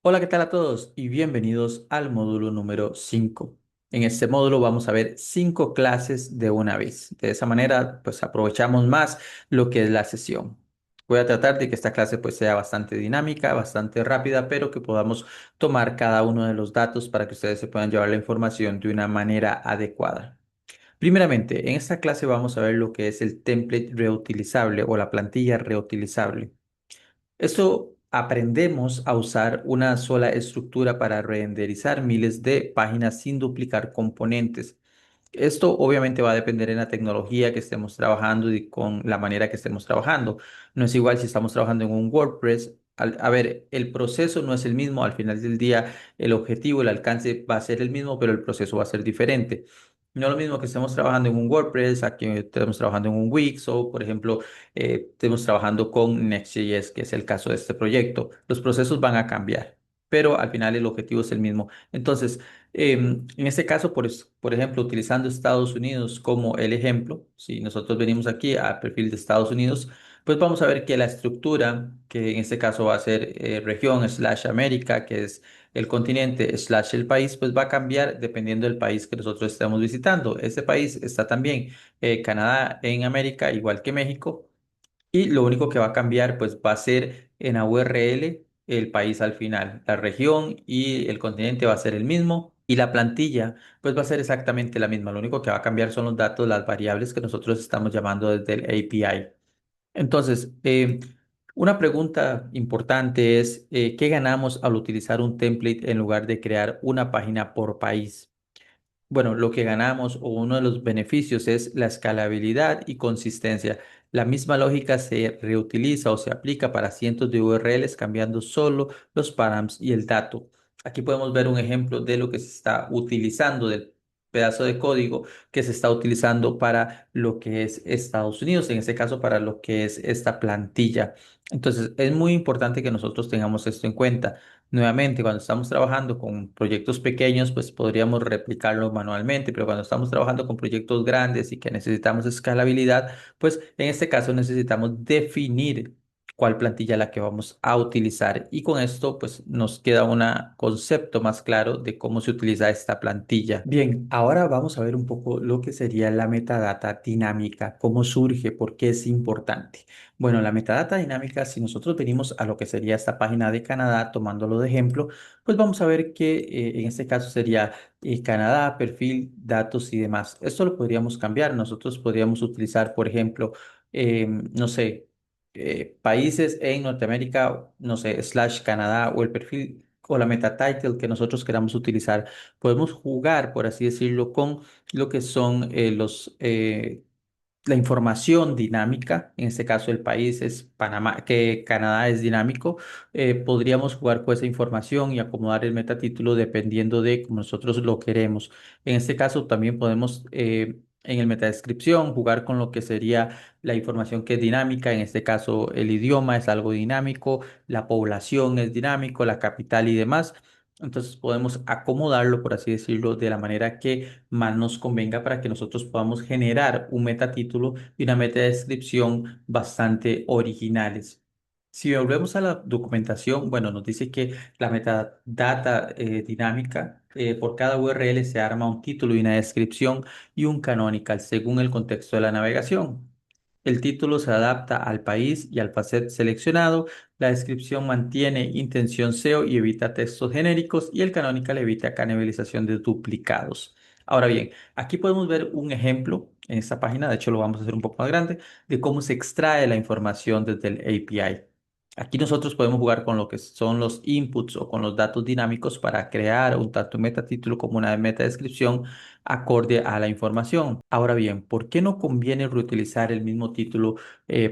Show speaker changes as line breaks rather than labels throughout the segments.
Hola, ¿qué tal a todos? Y bienvenidos al módulo número 5. En este módulo vamos a ver 5 clases de una vez. De esa manera, pues aprovechamos más lo que es la sesión. Voy a tratar de que esta clase pues sea bastante dinámica, bastante rápida, pero que podamos tomar cada uno de los datos para que ustedes se puedan llevar la información de una manera adecuada. Primeramente, en esta clase vamos a ver lo que es el template reutilizable o la plantilla reutilizable. Esto aprendemos a usar una sola estructura para renderizar miles de páginas sin duplicar componentes. Esto obviamente va a depender en la tecnología que estemos trabajando y con la manera que estemos trabajando. No es igual si estamos trabajando en un WordPress. A ver, el proceso no es el mismo. Al final del día, el objetivo, el alcance va a ser el mismo, pero el proceso va a ser diferente. No es lo mismo que estemos trabajando en un WordPress, aquí estemos trabajando en un Wix o, por ejemplo, estemos trabajando con Next.js, que es el caso de este proyecto. Los procesos van a cambiar, pero al final el objetivo es el mismo. Entonces, en este caso, por ejemplo, utilizando Estados Unidos como el ejemplo, si nosotros venimos aquí al perfil de Estados Unidos, pues vamos a ver que la estructura, que en este caso va a ser región slash América, que es el continente slash el país, pues va a cambiar dependiendo del país que nosotros estemos visitando. Este país está también Canadá en América, igual que México. Y lo único que va a cambiar, pues va a ser en la URL el país al final. La región y el continente va a ser el mismo y la plantilla, pues va a ser exactamente la misma. Lo único que va a cambiar son los datos, las variables que nosotros estamos llamando desde el API. Entonces, una pregunta importante es, ¿qué ganamos al utilizar un template en lugar de crear una página por país? Bueno, lo que ganamos o uno de los beneficios es la escalabilidad y consistencia. La misma lógica se reutiliza o se aplica para cientos de URLs cambiando solo los params y el dato. Aquí podemos ver un ejemplo de lo que se está utilizando del pedazo de código que se está utilizando para lo que es Estados Unidos, en este caso para lo que es esta plantilla. Entonces, es muy importante que nosotros tengamos esto en cuenta. Nuevamente, cuando estamos trabajando con proyectos pequeños, pues podríamos replicarlo manualmente, pero cuando estamos trabajando con proyectos grandes y que necesitamos escalabilidad, pues en este caso necesitamos definir cuál plantilla es la que vamos a utilizar y con esto pues nos queda un concepto más claro de cómo se utiliza esta plantilla. Bien, ahora vamos a ver un poco lo que sería la metadata dinámica, cómo surge, por qué es importante. Bueno, la metadata dinámica, si nosotros venimos a lo que sería esta página de Canadá, tomándolo de ejemplo, pues vamos a ver que en este caso sería Canadá, perfil, datos y demás. Esto lo podríamos cambiar. Nosotros podríamos utilizar, por ejemplo, no sé, países en Norteamérica, no sé, slash Canadá o el perfil o la meta title que nosotros queramos utilizar. Podemos jugar, por así decirlo, con lo que son la información dinámica, en este caso el país es Panamá, que Canadá es dinámico, podríamos jugar con esa información y acomodar el metatítulo dependiendo de cómo nosotros lo queremos. En este caso también podemos en el metadescripción jugar con lo que sería la información que es dinámica, en este caso el idioma es algo dinámico, la población es dinámico, la capital y demás. Entonces podemos acomodarlo, por así decirlo, de la manera que más nos convenga para que nosotros podamos generar un metatítulo y una metadescripción bastante originales. Si volvemos a la documentación, bueno, nos dice que la metadata dinámica, por cada URL se arma un título y una descripción y un canonical según el contexto de la navegación. El título se adapta al país y al facet seleccionado. La descripción mantiene intención SEO y evita textos genéricos y el canonical evita canibalización de duplicados. Ahora bien, aquí podemos ver un ejemplo en esta página, de hecho lo vamos a hacer un poco más grande, de cómo se extrae la información desde el API. Aquí nosotros podemos jugar con lo que son los inputs o con los datos dinámicos para crear un tanto metatítulo como una metadescripción acorde a la información. Ahora bien, ¿por qué no conviene reutilizar el mismo título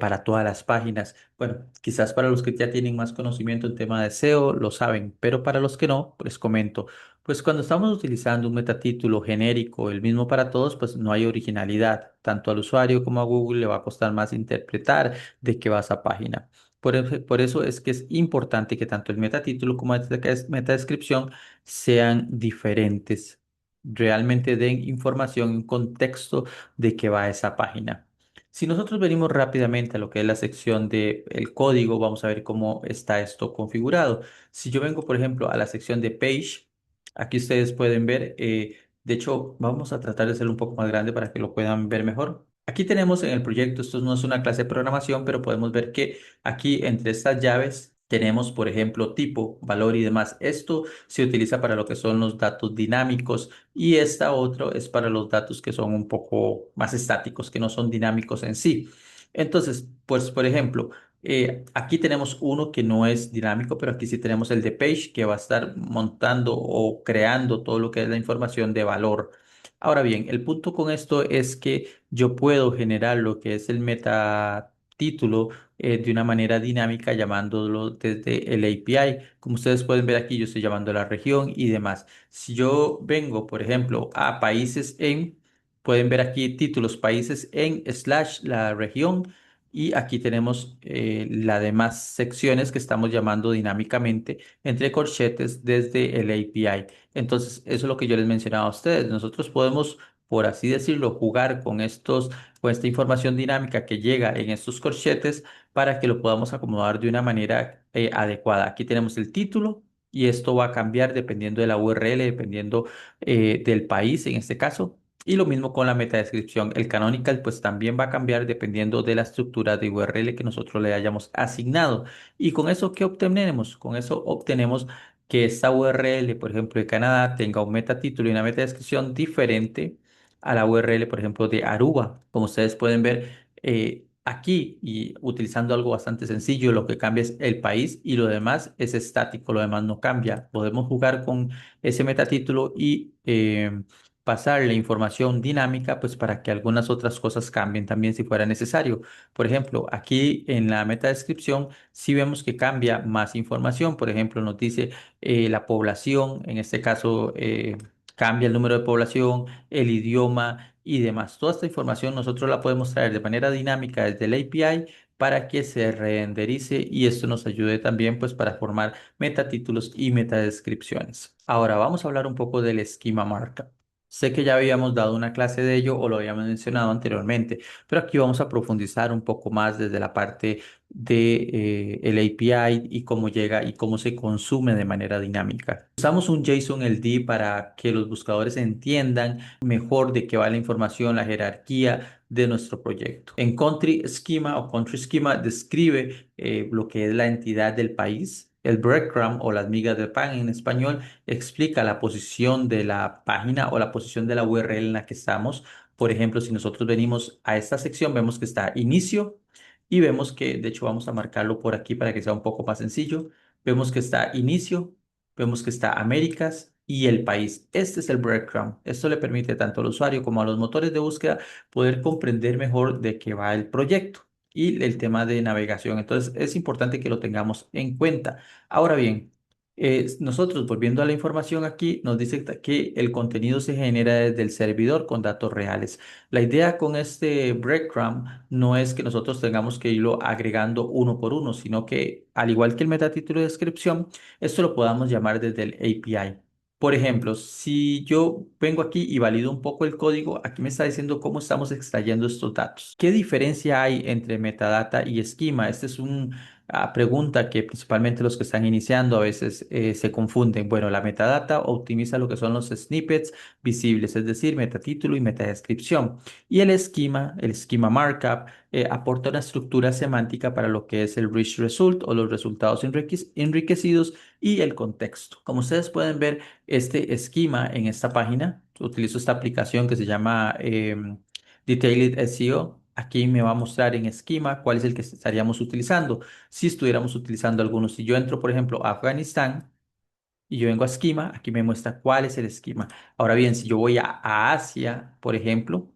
para todas las páginas? Bueno, quizás para los que ya tienen más conocimiento en tema de SEO lo saben, pero para los que no, les comento. Pues cuando estamos utilizando un metatítulo genérico, el mismo para todos, pues no hay originalidad. Tanto al usuario como a Google le va a costar más interpretar de qué va esa página. Por eso es que es importante que tanto el metatítulo como la metadescripción sean diferentes, realmente den información, un contexto de qué va esa página. Si nosotros venimos rápidamente a lo que es la sección de el código, vamos a ver cómo está esto configurado. Si yo vengo, por ejemplo, a la sección de Page, aquí ustedes pueden ver, de hecho, vamos a tratar de hacerlo un poco más grande para que lo puedan ver mejor. Aquí tenemos en el proyecto, esto no es una clase de programación, pero podemos ver que aquí entre estas llaves tenemos, por ejemplo, tipo, valor y demás. Esto se utiliza para lo que son los datos dinámicos y esta otra es para los datos que son un poco más estáticos, que no son dinámicos en sí. Entonces, pues, por ejemplo, aquí tenemos uno que no es dinámico, pero aquí sí tenemos el de page que va a estar montando o creando todo lo que es la información de valor. Ahora bien, el punto con esto es que yo puedo generar lo que es el meta título de una manera dinámica llamándolo desde el API. Como ustedes pueden ver aquí, yo estoy llamando a la región y demás. Si yo vengo, por ejemplo, a países en, pueden ver aquí títulos países en slash la región y aquí tenemos las demás secciones que estamos llamando dinámicamente entre corchetes desde el API. Entonces, eso es lo que yo les mencionaba a ustedes. Nosotros podemos, por así decirlo, jugar con con esta información dinámica que llega en estos corchetes para que lo podamos acomodar de una manera adecuada. Aquí tenemos el título y esto va a cambiar dependiendo de la URL, dependiendo del país en este caso. Y lo mismo con la metadescripción. El canonical pues también va a cambiar dependiendo de la estructura de URL que nosotros le hayamos asignado. ¿Y con eso qué obtenemos? Con eso obtenemos que esta URL, por ejemplo, de Canadá tenga un metatítulo y una metadescripción diferente a la URL, por ejemplo, de Aruba. Como ustedes pueden ver, aquí y utilizando algo bastante sencillo, lo que cambia es el país y lo demás es estático, lo demás no cambia. Podemos jugar con ese metatítulo y pasar la información dinámica, pues para que algunas otras cosas cambien también si fuera necesario. Por ejemplo, aquí en la metadescripción, si vemos que cambia más información, por ejemplo, nos dice la población, en este caso cambia el número de población, el idioma y demás. Toda esta información nosotros la podemos traer de manera dinámica desde el API para que se renderice y esto nos ayude también pues para formar metatítulos y metadescripciones. Ahora vamos a hablar un poco del esquema markup. Sé que ya habíamos dado una clase de ello o lo habíamos mencionado anteriormente, pero aquí vamos a profundizar un poco más desde la parte de el API y cómo llega y cómo se consume de manera dinámica. Usamos un JSON LD para que los buscadores entiendan mejor de qué va la información, la jerarquía de nuestro proyecto. En Country Schema o Country Schema describe lo que es la entidad del país. El breadcrumb o las migas de pan en español explica la posición de la página o la posición de la URL en la que estamos. Por ejemplo, si nosotros venimos a esta sección, vemos que está inicio y vemos que, de hecho, vamos a marcarlo por aquí para que sea un poco más sencillo. Vemos que está inicio, vemos que está Américas y el país. Este es el breadcrumb. Esto le permite tanto al usuario como a los motores de búsqueda poder comprender mejor de qué va el proyecto y el tema de navegación. Entonces, es importante que lo tengamos en cuenta. Ahora bien, nosotros, volviendo a la información aquí, nos dice que el contenido se genera desde el servidor con datos reales. La idea con este breadcrumb no es que nosotros tengamos que irlo agregando uno por uno, sino que al igual que el metatítulo de descripción, esto lo podamos llamar desde el API. Por ejemplo, si yo vengo aquí y valido un poco el código, aquí me está diciendo cómo estamos extrayendo estos datos. ¿Qué diferencia hay entre metadata y esquema? Esta es una pregunta que principalmente los que están iniciando a veces se confunden. Bueno, la metadata optimiza lo que son los snippets visibles, es decir, metatítulo y metadescripción. Y el esquema markup, aporta una estructura semántica para lo que es el rich result o los resultados enriquecidos y el contexto. Como ustedes pueden ver, este esquema en esta página, utilizo esta aplicación que se llama Detailed SEO. Aquí me va a mostrar en esquema cuál es el que estaríamos utilizando. Si estuviéramos utilizando algunos, si yo entro, por ejemplo, a Afganistán, y yo vengo a esquema, aquí me muestra cuál es el esquema. Ahora bien, si yo voy a Asia, por ejemplo,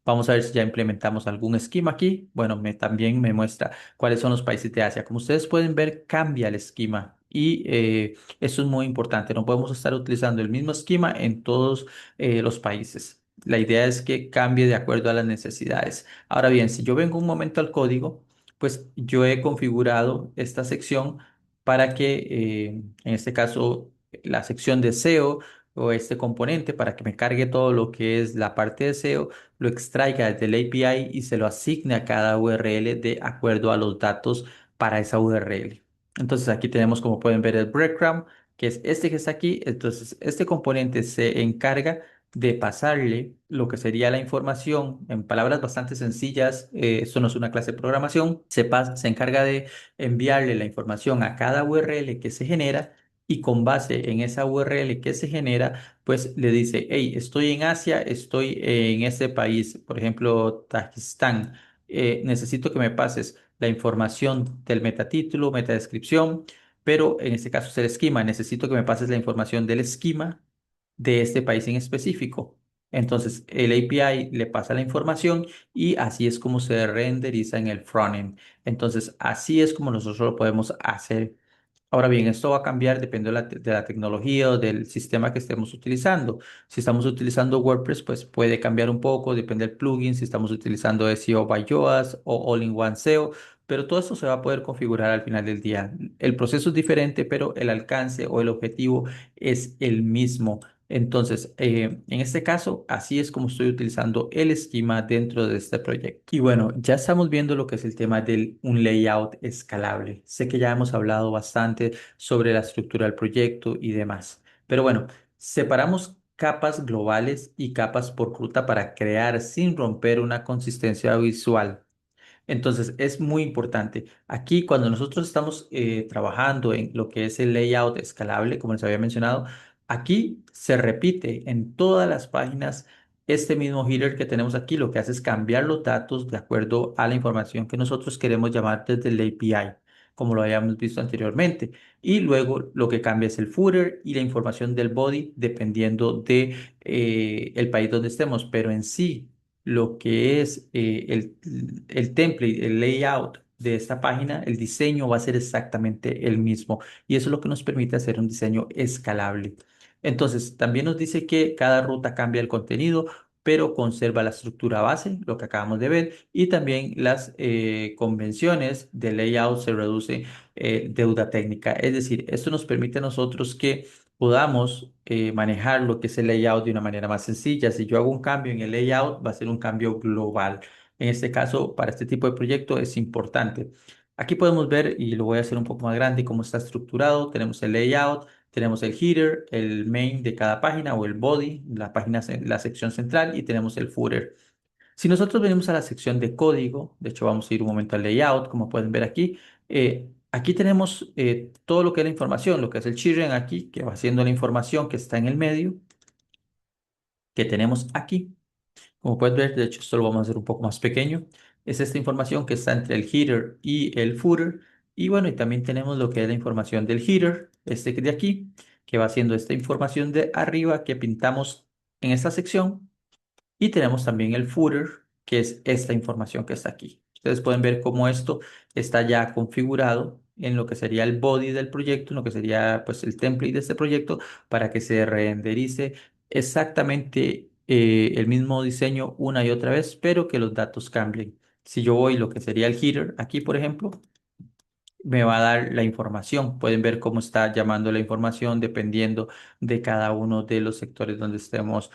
vamos a ver si ya implementamos algún esquema aquí. Bueno, también me muestra cuáles son los países de Asia. Como ustedes pueden ver, cambia el esquema. Y eso es muy importante. No podemos estar utilizando el mismo esquema en todos los países. La idea es que cambie de acuerdo a las necesidades. Ahora bien, si yo vengo un momento al código, pues yo he configurado esta sección para que, en este caso, la sección de SEO o este componente para que me cargue todo lo que es la parte de SEO, lo extraiga desde el API y se lo asigne a cada URL de acuerdo a los datos para esa URL. Entonces aquí tenemos, como pueden ver, el breadcrumb, que es este que está aquí. Entonces este componente se encarga de pasarle lo que sería la información en palabras bastante sencillas. Esto no es una clase de programación. Se encarga de enviarle la información a cada URL que se genera y con base en esa URL que se genera, pues le dice, hey, estoy en Asia, estoy en este país, por ejemplo, Tajikistán. Necesito que me pases la información del metatítulo, metadescripción, pero en este caso es el esquema. Necesito que me pases la información del esquema de este país en específico. Entonces, el API le pasa la información y así es como se renderiza en el frontend. Entonces, así es como nosotros lo podemos hacer. Ahora bien, esto va a cambiar dependiendo de la tecnología o del sistema que estemos utilizando. Si estamos utilizando WordPress, pues puede cambiar un poco, depende del plugin, si estamos utilizando SEO by Yoast o All-in-One SEO, pero todo esto se va a poder configurar al final del día. El proceso es diferente, pero el alcance o el objetivo es el mismo. Entonces, en este caso, así es como estoy utilizando el esquema dentro de este proyecto. Y bueno, ya estamos viendo lo que es el tema de un layout escalable. Sé que ya hemos hablado bastante sobre la estructura del proyecto y demás. Pero bueno, separamos capas globales y capas por ruta para crear sin romper una consistencia visual. Entonces, es muy importante. Aquí, cuando nosotros estamos trabajando en lo que es el layout escalable, como les había mencionado, aquí se repite en todas las páginas este mismo header que tenemos aquí. Lo que hace es cambiar los datos de acuerdo a la información que nosotros queremos llamar desde el API, como lo habíamos visto anteriormente. Y luego lo que cambia es el footer y la información del body, dependiendo de el país donde estemos. Pero en sí lo que es el template, el layout de esta página, el diseño va a ser exactamente el mismo. Y eso es lo que nos permite hacer un diseño escalable. Entonces, también nos dice que cada ruta cambia el contenido, pero conserva la estructura base, lo que acabamos de ver, y también las convenciones de layout se reduce deuda técnica. Es decir, esto nos permite a nosotros que podamos manejar lo que es el layout de una manera más sencilla. Si yo hago un cambio en el layout, va a ser un cambio global. En este caso, para este tipo de proyecto es importante. Aquí podemos ver, y lo voy a hacer un poco más grande, cómo está estructurado. Tenemos el layout, tenemos el header, el main de cada página o el body, la página, la sección central, y tenemos el footer. Si nosotros venimos a la sección de código, de hecho vamos a ir un momento al layout, como pueden ver aquí, aquí tenemos todo lo que es la información, lo que es el children aquí, que va siendo la información que está en el medio, que tenemos aquí. Como pueden ver, de hecho esto lo vamos a hacer un poco más pequeño. Es esta información que está entre el header y el footer. Y bueno, y también tenemos lo que es la información del header, este de aquí, que va siendo esta información de arriba que pintamos en esta sección. Y tenemos también el footer, que es esta información que está aquí. Ustedes pueden ver cómo esto está ya configurado en lo que sería el body del proyecto, en lo que sería pues el template de este proyecto, para que se renderice exactamente el mismo diseño una y otra vez, pero que los datos cambien. Si yo voy lo que sería el header aquí, por ejemplo, me va a dar la información. Pueden ver cómo está llamando la información dependiendo de cada uno de los sectores donde estemos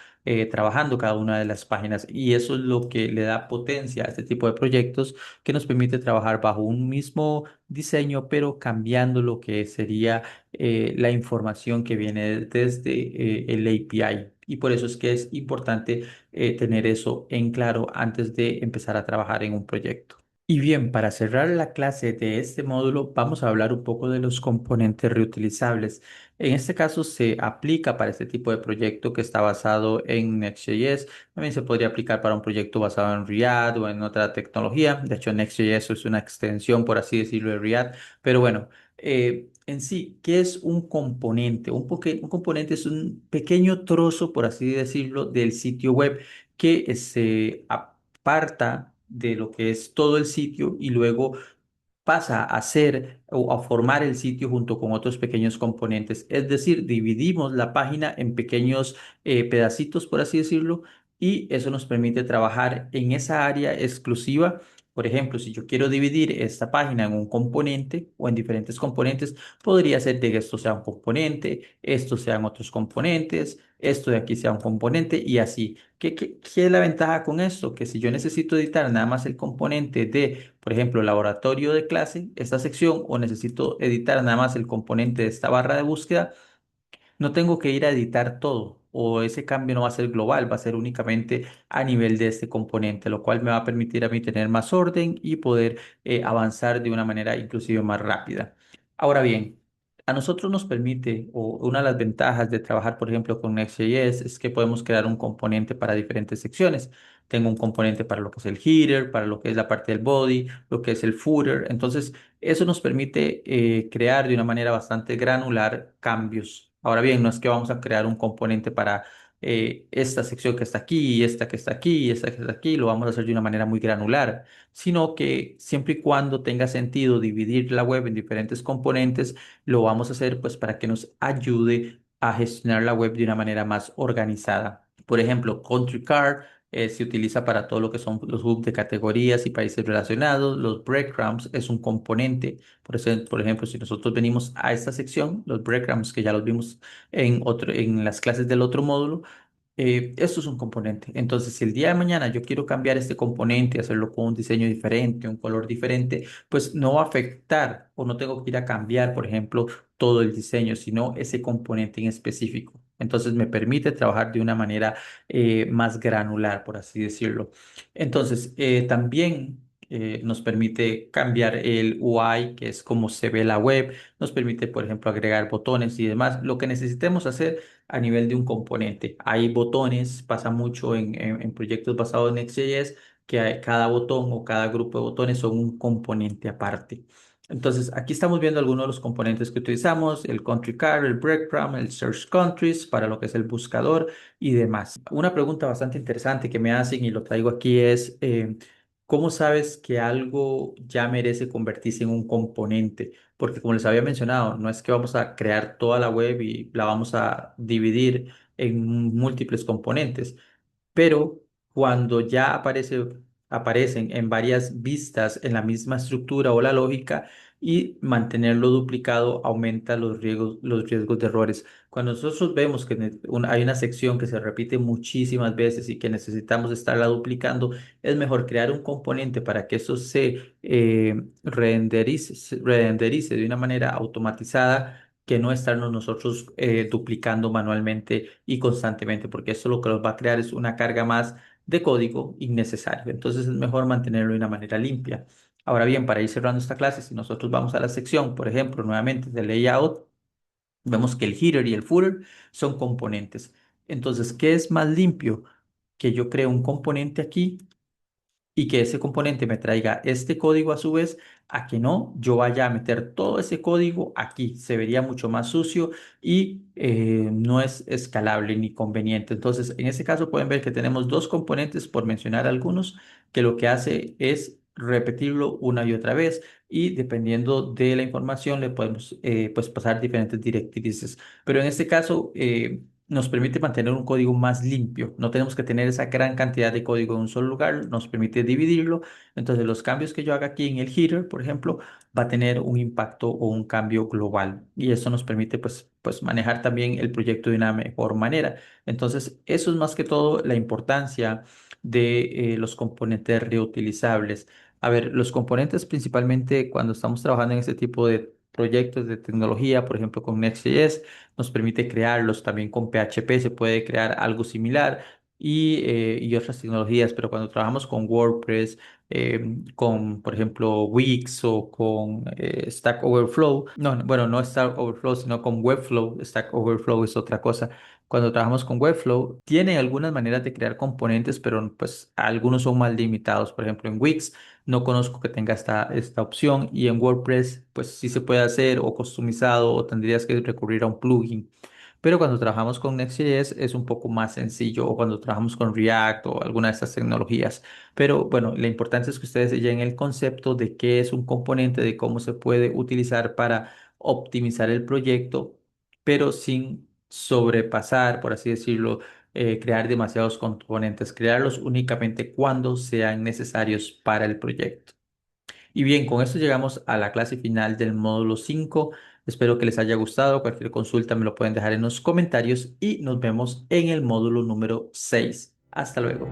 trabajando, cada una de las páginas. Y eso es lo que le da potencia a este tipo de proyectos que nos permite trabajar bajo un mismo diseño, pero cambiando lo que sería la información que viene desde el API. Y por eso es que es importante tener eso en claro antes de empezar a trabajar en un proyecto. Y bien, para cerrar la clase de este módulo, vamos a hablar un poco de los componentes reutilizables. En este caso se aplica para este tipo de proyecto que está basado en Next.js. También se podría aplicar para un proyecto basado en React o en otra tecnología. De hecho, Next.js es una extensión, por así decirlo, de React. Pero bueno, en sí, ¿qué es un componente? Un componente es un pequeño trozo, por así decirlo, del sitio web que se aparta de lo que es todo el sitio y luego pasa a hacer o a formar el sitio junto con otros pequeños componentes. Es decir, dividimos la página en pequeños pedacitos, por así decirlo, y eso nos permite trabajar en esa área exclusiva Por ejemplo, si yo quiero dividir esta página en un componente o en diferentes componentes, podría ser de que esto sea un componente, estos sean otros componentes, esto de aquí sea un componente y así. ¿Qué es la ventaja con esto? Que si yo necesito editar nada más el componente de, por ejemplo, laboratorio de clase, esta sección, o necesito editar nada más el componente de esta barra de búsqueda, no tengo que ir a editar todo o ese cambio no va a ser global, va a ser únicamente a nivel de este componente, lo cual me va a permitir a mí tener más orden y poder avanzar de una manera inclusive más rápida. Ahora bien, a nosotros nos permite, o una de las ventajas de trabajar, por ejemplo, con Next.js es que podemos crear un componente para diferentes secciones. Tengo un componente para lo que es el header, para lo que es la parte del body, lo que es el footer. Entonces, eso nos permite crear de una manera bastante granular cambios. Ahora bien, no es que vamos a crear un componente para esta sección que está aquí, y esta que está aquí, y esta que está aquí, lo vamos a hacer de una manera muy granular, sino que siempre y cuando tenga sentido dividir la web en diferentes componentes, lo vamos a hacer pues para que nos ayude a gestionar la web de una manera más organizada. Por ejemplo, Country Card se utiliza para todo lo que son los hubs de categorías y países relacionados. Los breadcrumbs es un componente. Por ejemplo, si nosotros venimos a esta sección, los breadcrumbs que ya los vimos en las clases del otro módulo, esto es un componente. Entonces, si el día de mañana yo quiero cambiar este componente, hacerlo con un diseño diferente, un color diferente, pues no va a afectar o no tengo que ir a cambiar, por ejemplo, todo el diseño, sino ese componente en específico. Entonces, me permite trabajar de una manera más granular, por así decirlo. Entonces, también nos permite cambiar el UI, que es como se ve la web, nos permite, por ejemplo, agregar botones y demás. Lo que necesitemos hacer a nivel de un componente. Hay botones, pasa mucho en proyectos basados en Next.js, que cada botón o cada grupo de botones son un componente aparte. Entonces, aquí estamos viendo algunos de los componentes que utilizamos, el country card, el breadcrumb, el search countries para lo que es el buscador y demás. Una pregunta bastante interesante que me hacen y lo traigo aquí es, ¿cómo sabes que algo ya merece convertirse en un componente? Porque como les había mencionado, no es que vamos a crear toda la web y la vamos a dividir en múltiples componentes, pero cuando ya aparecen en varias vistas en la misma estructura o la lógica y mantenerlo duplicado aumenta los riesgos de errores. Cuando nosotros vemos que hay una sección que se repite muchísimas veces y que necesitamos estarla duplicando, es mejor crear un componente para que eso se renderice de una manera automatizada que no estarnos nosotros duplicando manualmente y constantemente, porque eso lo que nos va a crear es una carga más de código innecesario. Entonces es mejor mantenerlo de una manera limpia. Ahora bien, para ir cerrando esta clase, si nosotros vamos a la sección, por ejemplo, nuevamente de layout, vemos que el header y el footer son componentes. Entonces, ¿qué es más limpio? Que yo creo un componente aquí y que ese componente me traiga este código a su vez, a que no, yo vaya a meter todo ese código aquí. Se vería mucho más sucio y no es escalable ni conveniente. Entonces, en este caso pueden ver que tenemos dos componentes, por mencionar algunos, que lo que hace es repetirlo una y otra vez y dependiendo de la información le podemos pues pasar diferentes directrices. Pero en este caso nos permite mantener un código más limpio. No tenemos que tener esa gran cantidad de código en un solo lugar, nos permite dividirlo. Entonces, los cambios que yo haga aquí en el header, por ejemplo, va a tener un impacto o un cambio global. Y eso nos permite, pues manejar también el proyecto de una mejor manera. Entonces, eso es más que todo la importancia de los componentes reutilizables. A ver, los componentes principalmente cuando estamos trabajando en este tipo de proyectos de tecnología, por ejemplo, con Next.js, nos permite crearlos. También con PHP se puede crear algo similar y otras tecnologías, pero cuando trabajamos con WordPress, con, por ejemplo, Wix o con Stack Overflow, bueno, no Stack Overflow, sino con Webflow, Stack Overflow es otra cosa. Cuando trabajamos con Webflow, tiene algunas maneras de crear componentes, pero pues algunos son más limitados. Por ejemplo, en Wix no conozco que tenga esta opción y en WordPress pues sí se puede hacer o customizado o tendrías que recurrir a un plugin. Pero cuando trabajamos con Next.js es un poco más sencillo o cuando trabajamos con React o alguna de estas tecnologías. Pero bueno, la importancia es que ustedes lleguen el concepto de qué es un componente, de cómo se puede utilizar para optimizar el proyecto, pero sin sobrepasar, por así decirlo, crear demasiados componentes, crearlos únicamente cuando sean necesarios para el proyecto. Y bien, con esto llegamos a la clase final del módulo 5. Espero que les haya gustado. Cualquier consulta me lo pueden dejar en los comentarios y nos vemos en el módulo número 6. Hasta luego.